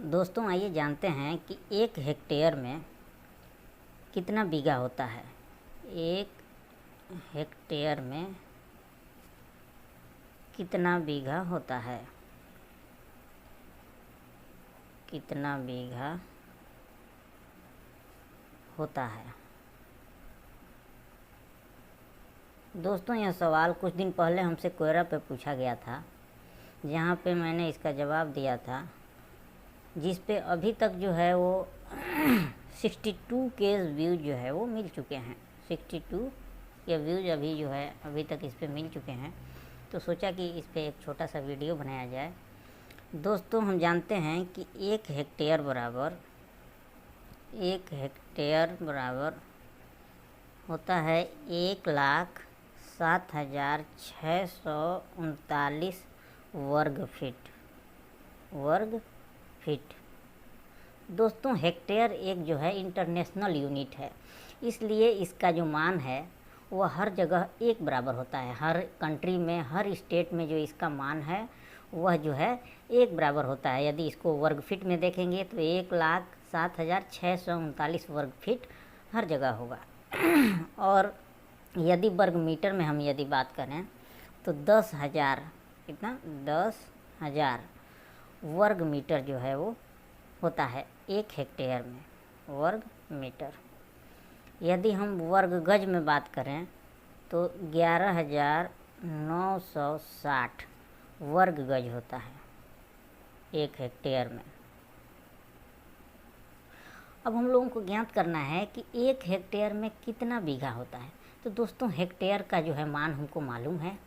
दोस्तों आइए जानते हैं कि 1 हेक्टेयर में कितना बीघा होता है। 1 हेक्टेयर में कितना बीघा होता है। कितना बीघा होता है। दोस्तों यह सवाल कुछ दिन पहले हमसे कोयरा पे पूछा गया था, जहाँ पे मैंने इसका जवाब दिया था, जिस पे अभी तक जो है वो 62 के व्यूज़ जो है वो मिल चुके हैं। 62 के व्यूज़ अभी जो है अभी तक इस पे मिल चुके हैं। तो सोचा कि इस पे एक छोटा सा वीडियो बनाया जाए। दोस्तों हम जानते हैं कि 1 हेक्टेयर बराबर होता है 1,07,639 वर्ग फीट। दोस्तों हेक्टेयर एक जो है इंटरनेशनल यूनिट है, इसलिए इसका जो मान है वह हर जगह एक बराबर होता है। हर कंट्री में, हर स्टेट में जो इसका मान है वह जो है एक बराबर होता है। यदि इसको वर्ग फीट में देखेंगे तो 1,07,639 वर्ग फीट हर जगह होगा। और यदि वर्ग मीटर में हम यदि बात करें तो 10,000 कितना 10,000 वर्ग मीटर जो है वो होता है 1 हेक्टेयर में वर्ग मीटर। यदि हम वर्ग गज में बात करें तो 11,960 वर्ग गज होता है 1 हेक्टेयर में। अब हम लोगों को ज्ञात करना है कि 1 हेक्टेयर में कितना बीघा होता है। तो दोस्तों हेक्टेयर का जो है मान हमको मालूम है।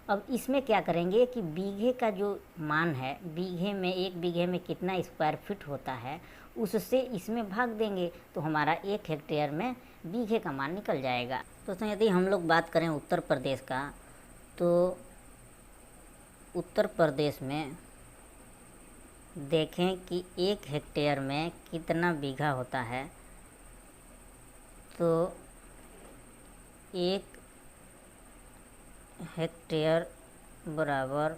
अब इसमें क्या करेंगे कि बीघे का जो मान है, बीघे में 1 बीघे में कितना स्क्वायर फीट होता है, उससे इसमें भाग देंगे तो हमारा 1 हेक्टेयर में बीघे का मान निकल जाएगा। दोस्तों यदि हम लोग बात करें उत्तर प्रदेश का, तो उत्तर प्रदेश में देखें कि 1 हेक्टेयर में कितना बीघा होता है। तो 1 हेक्टेयर बराबर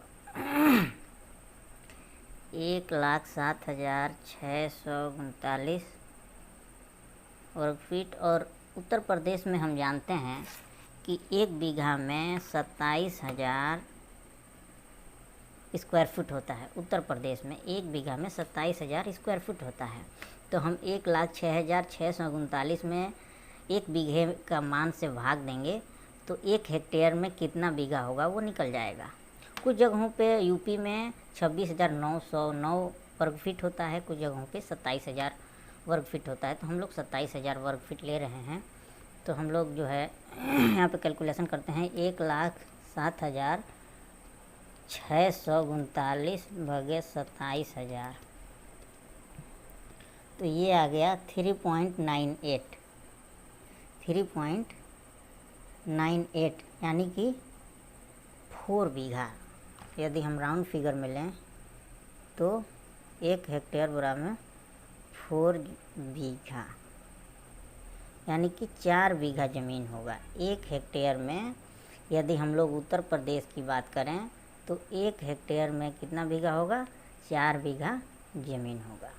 1,07,639 वर्ग फीट। और उत्तर प्रदेश में हम जानते हैं कि 1 बीघा में 27,000 स्क्वायर फुट होता है। उत्तर प्रदेश में 1 बीघा में 27,000 स्क्वायर फुट होता है। तो हम 1,06,639 में 1 बीघे का मान से भाग देंगे तो 1 हेक्टेयर में कितना बीघा होगा वो निकल जाएगा। कुछ जगहों पे यूपी में 26,909 वर्ग फीट होता है, कुछ जगहों पे 27,000 वर्ग फीट होता है। तो हम लोग 27,000 वर्ग फीट ले रहे हैं। तो हम लोग जो है यहाँ पे कैलकुलेशन करते हैं 1,07,639 भागे 27,000। तो ये आ गया 3.98 यानी कि 4 बीघा। यदि हम राउंड फिगर में लें तो 1 हेक्टेयर बराबर 4 बीघा यानी कि 4 बीघा ज़मीन होगा 1 हेक्टेयर में। यदि हम लोग उत्तर प्रदेश की बात करें तो 1 हेक्टेयर में कितना बीघा होगा, 4 बीघा ज़मीन होगा।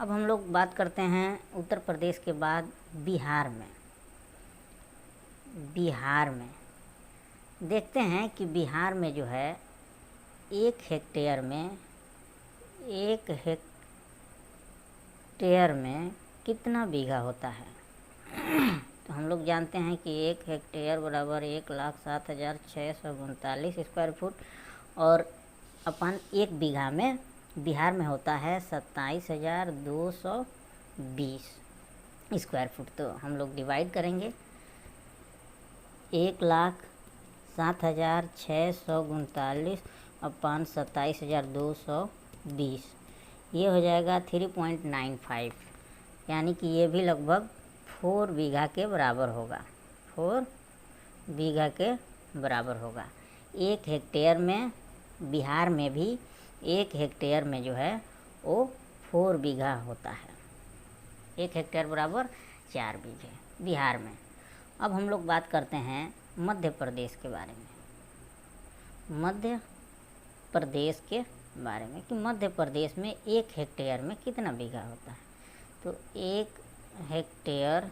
अब हम लोग बात करते हैं उत्तर प्रदेश के बाद बिहार में देखते हैं कि बिहार में जो है 1 हेक्टेयर में कितना बीघा होता है। तो हम लोग जानते हैं कि 1 हेक्टेयर बराबर 1,07,639 स्क्वायर फुट और अपन 1 बीघा में बिहार में होता है 27,220 स्क्वायर फुट। तो हम लोग डिवाइड करेंगे 1,07,639 अपन 27,220, ये हो जाएगा 3.95 यानी कि ये भी लगभग 4 बीघा के बराबर होगा। 4 बीघा के बराबर होगा 1 हेक्टेयर में। बिहार में भी 1 हेक्टेयर में जो है वो 4 बीघा होता है। 1 हेक्टेयर बराबर 4 बीघे बिहार में। अब हम लोग बात करते हैं मध्य प्रदेश के बारे में। मध्य प्रदेश के बारे में कि मध्य प्रदेश में 1 हेक्टेयर में कितना बीघा होता है। तो 1 हेक्टेयर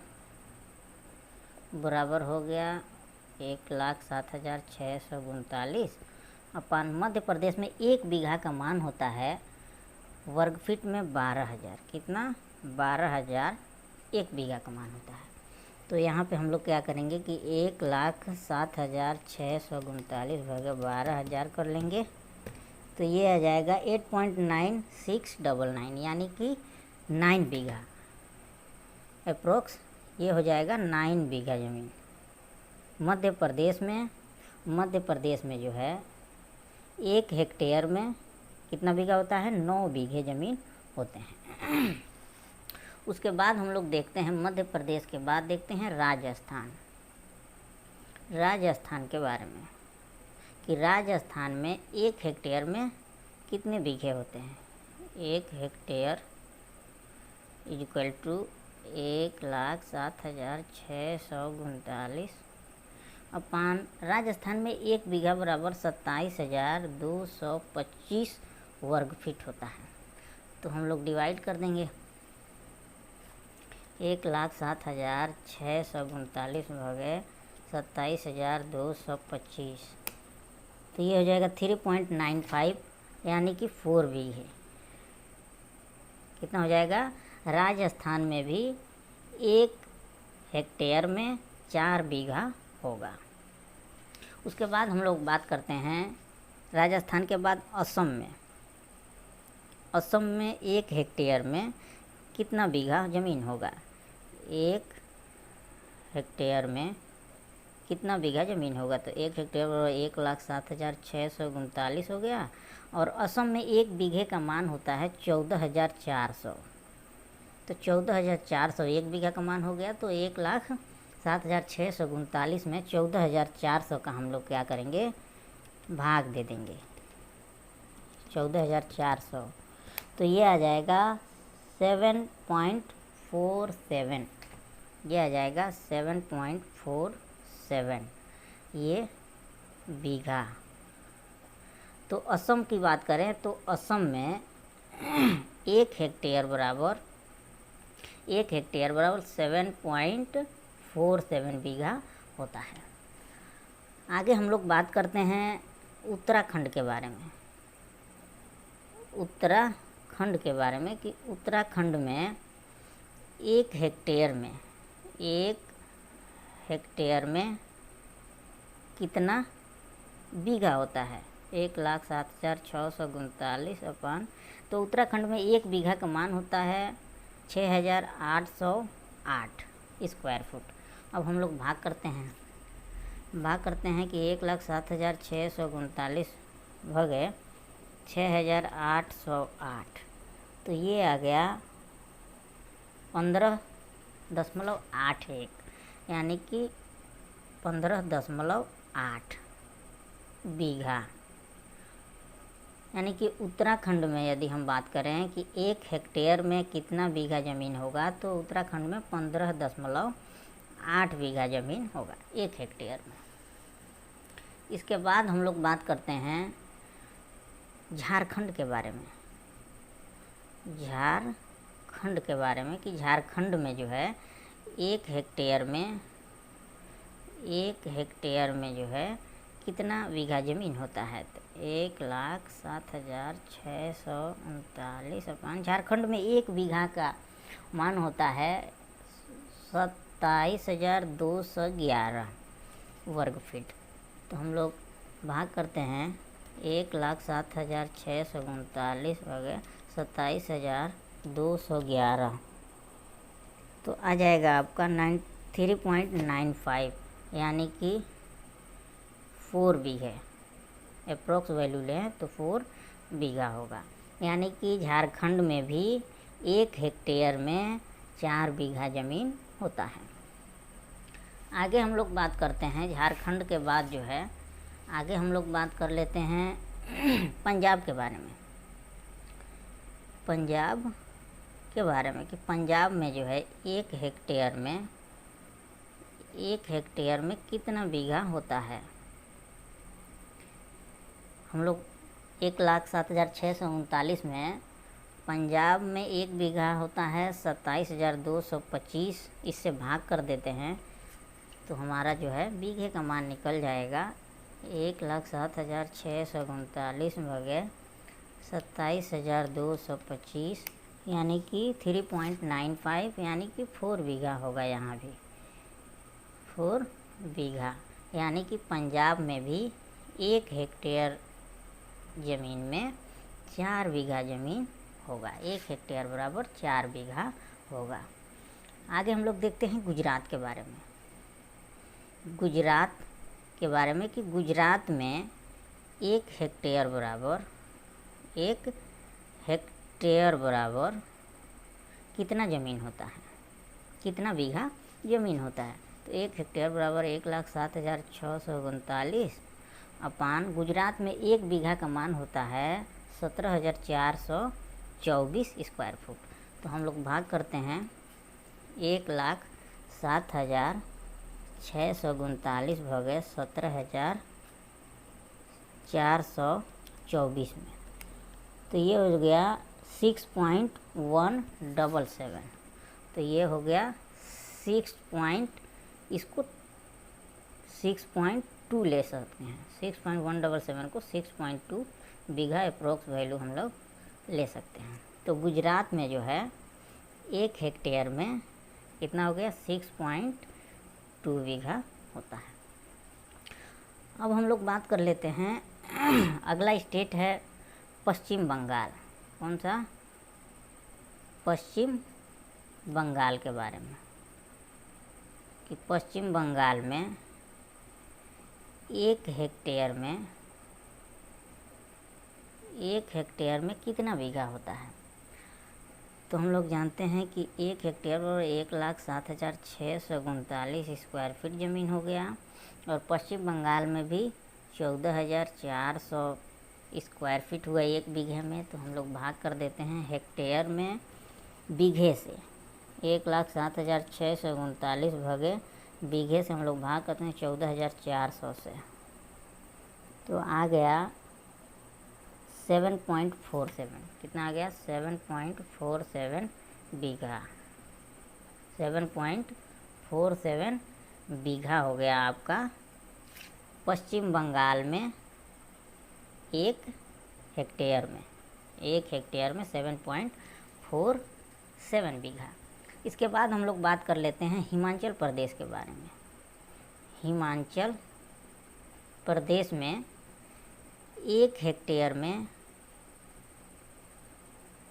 बराबर हो गया 1,07,639 अपन मध्य प्रदेश में 1 बीघा का मान होता है वर्ग फीट में 12,000। कितना? 12,000 1 बीघा का मान होता है। तो यहाँ पे हम लोग क्या करेंगे कि 1,07,639 भागा 12,000 कर लेंगे। तो ये आ जाएगा 8.9699 यानी कि 9 बीघा अप्रोक्स। ये हो जाएगा 9 बीघा ज़मीन मध्य प्रदेश में जो है 1 हेक्टेयर में कितना बीघा होता है? 9 बीघे ज़मीन होते हैं। उसके बाद हम लोग देखते हैं मध्य प्रदेश के बाद देखते हैं राजस्थान के बारे में कि राजस्थान में 1 हेक्टेयर में कितने बीघे होते हैं। 1 हेक्टेयर इक्वल टू 1,07,639 अपान राजस्थान में 1 बीघा बराबर 27,225 वर्ग फीट होता है। तो हम लोग डिवाइड कर देंगे 1,07,639 भागे 27,225। तो ये हो जाएगा 3.95 यानी कि 4 बीघे। कितना हो जाएगा? राजस्थान में भी 1 हेक्टेयर में 4 बीघा होगा। उसके बाद हम लोग बात करते हैं राजस्थान के बाद असम में 1 हेक्टेयर में कितना बीघा ज़मीन होगा। 1 हेक्टेयर में कितना बीघा ज़मीन होगा। तो 1 हेक्टेयर 1,07,639 हो गया। और असम में 1 बीघे का मान होता है 14,400। तो 14,400 1 बीघा का मान हो गया। तो 1,07,639 में 14,400 का हम लोग क्या करेंगे? भाग दे देंगे 14,400। तो ये आ जाएगा 7.47। ये आ जाएगा 7.47 ये बीघा। तो असम की बात करें तो असम में 1 हेक्टेयर बराबर 7.47 बीघा होता है। आगे हम लोग बात करते हैं उत्तराखंड के बारे में। कि उत्तराखंड में 1 हेक्टेयर में कितना बीघा होता है। 1,07,639 अपान। तो उत्तराखंड में 1 बीघा का मान होता है 6,808 स्क्वायर फुट। अब हम लोग भाग करते हैं कि 1,07,639 भागे 6,808। तो ये आ गया 15.81 यानी कि 15.8 बीघा। यानी कि उत्तराखंड में यदि हम बात करें कि 1 हेक्टेयर में कितना बीघा ज़मीन होगा तो उत्तराखंड में 15.8 बीघा ज़मीन होगा 1 हेक्टेयर में। इसके बाद हम लोग बात करते हैं झारखंड के बारे में। कि झारखंड में जो है 1 हेक्टेयर में जो है कितना बीघा ज़मीन होता है। तो 1,07,639 अपान झारखंड में 1 बीघा का मान होता है 27,211 वर्ग फीट। तो हम लोग भाग करते हैं 1,07,639 भागे 27,211। तो आ जाएगा आपका 3.95 यानी कि 4 बीघे अप्रोक्स वैल्यू लें तो 4 बीघा होगा। यानी कि झारखंड में भी 1 हेक्टेयर में 4 बीघा ज़मीन होता है। आगे हम लोग बात करते हैं झारखंड के बाद जो है आगे हम लोग बात कर लेते हैं पंजाब के बारे में। कि पंजाब में जो है 1 हेक्टेयर में कितना बीघा होता है। हम लोग 1,07,639 में पंजाब में 1 बीघा होता है 27,225। इससे भाग कर देते हैं तो हमारा जो है बीघे का मान निकल जाएगा 1,07,639 भागे 27,225 यानी कि 3.95 यानी कि 4 बीघा होगा। यहाँ भी 4 बीघा यानी कि पंजाब में भी 1 हेक्टेयर ज़मीन में 4 बीघा ज़मीन होगा। 1 हेक्टेयर बराबर 4 बीघा होगा। आगे हम लोग देखते हैं गुजरात के बारे में। गुजरात के बारे में कि गुजरात में 1 हेक्टेयर बराबर कितना ज़मीन होता है, कितना बीघा ज़मीन होता है। तो 1 हेक्टेयर बराबर 1,07,639 अपान गुजरात में 1 बीघा का मान होता है 17,424 स्क्वायर फुट। तो हम लोग भाग करते हैं 1,07,639 भागे 17,424 में। तो ये हो गया 6.177। तो ये हो गया 6.2 ले सकते हैं। 6.177 को 6.2 बीघा अप्रोक्स वैल्यू हम लोग ले सकते हैं। तो गुजरात में जो है 1 हेक्टेयर में कितना हो गया 6.2 बीघा होता है। अब हम लोग बात कर लेते हैं अगला स्टेट है पश्चिम बंगाल। कौन सा? पश्चिम बंगाल के बारे में कि पश्चिम बंगाल में 1 हेक्टेयर में कितना बीघा होता है। तो हम लोग जानते हैं कि 1 हेक्टेयर और 1,07,639 स्क्वायर फीट ज़मीन हो गया। और पश्चिम बंगाल में भी 14,400 स्क्वायर फीट हुआ 1 बीघे में। तो हम लोग भाग कर देते हैं हेक्टेयर में बीघे से। 1,07,639 भागे बीघे से हम लोग भाग करते हैं 14,400 से। तो आ गया 7.47। कितना आ गया 7.47 बीघा। 7.47 बीघा हो गया आपका पश्चिम बंगाल में 1 हेक्टेयर में। 1 हेक्टेयर में 7.47 बीघा। इसके बाद हम लोग बात कर लेते हैं हिमाचल प्रदेश के बारे में। हिमाचल प्रदेश में 1 हेक्टेयर में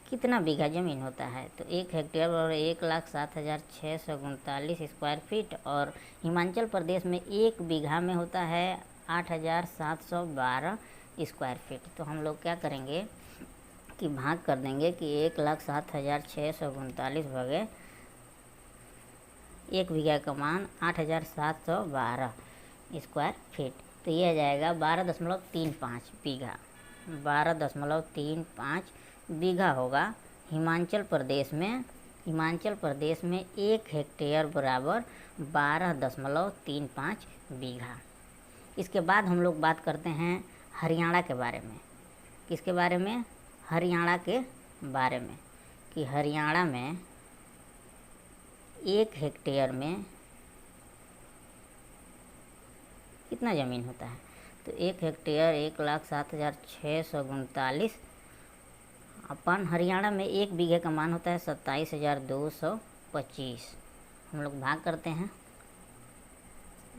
कितना बीघा ज़मीन होता है। तो 1 हेक्टेयर और 1,07,639 स्क्वायर फीट। और हिमाचल प्रदेश में 1 बीघा में होता है 8,712 स्क्वायर फीट। तो हम लोग क्या करेंगे कि भाग कर देंगे कि 1,07,639 भागे 1 बीघा का मान 8,712 स्क्वायर फीट। तो ये आ जाएगा 12.35 बीघा। 12.35 बीघा होगा हिमाचल प्रदेश में। हिमाचल प्रदेश में 1 हेक्टेयर बराबर 12.35 बीघा। इसके बाद हम लोग बात करते हैं हरियाणा के बारे में। किसके बारे में? हरियाणा के बारे में कि हरियाणा में 1 हेक्टेयर में कितना ज़मीन होता है। तो 1 हेक्टेयर 1,07,639 अपन हरियाणा में 1 बीघे का मान होता है 27,225। हम लोग भाग करते हैं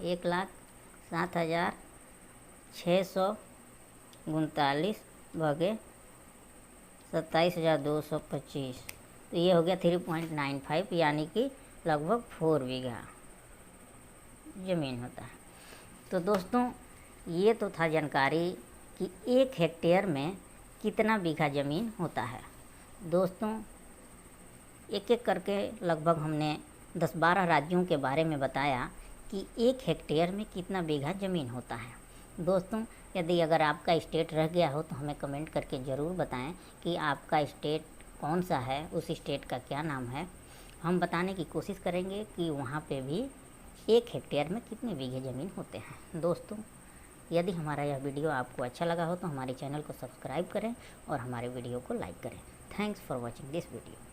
1,07,639 भागे 27,225। तो ये हो गया 3.95 यानी कि लगभग 4 बीघा ज़मीन होता है। तो दोस्तों ये तो था जानकारी कि 1 हेक्टेयर में कितना बीघा ज़मीन होता है। दोस्तों एक एक करके लगभग हमने 10-12 राज्यों के बारे में बताया कि 1 हेक्टेयर में कितना बीघा ज़मीन होता है। दोस्तों यदि अगर आपका स्टेट रह गया हो तो हमें कमेंट करके ज़रूर बताएं कि आपका स्टेट कौन सा है, उस स्टेट का क्या नाम है। हम बताने की कोशिश करेंगे कि वहाँ पे भी 1 हेक्टेयर में कितने बीघे ज़मीन होते हैं। दोस्तों यदि हमारा यह वीडियो आपको अच्छा लगा हो तो हमारे चैनल को सब्सक्राइब करें और हमारे वीडियो को लाइक करें। Thanks for watching this video.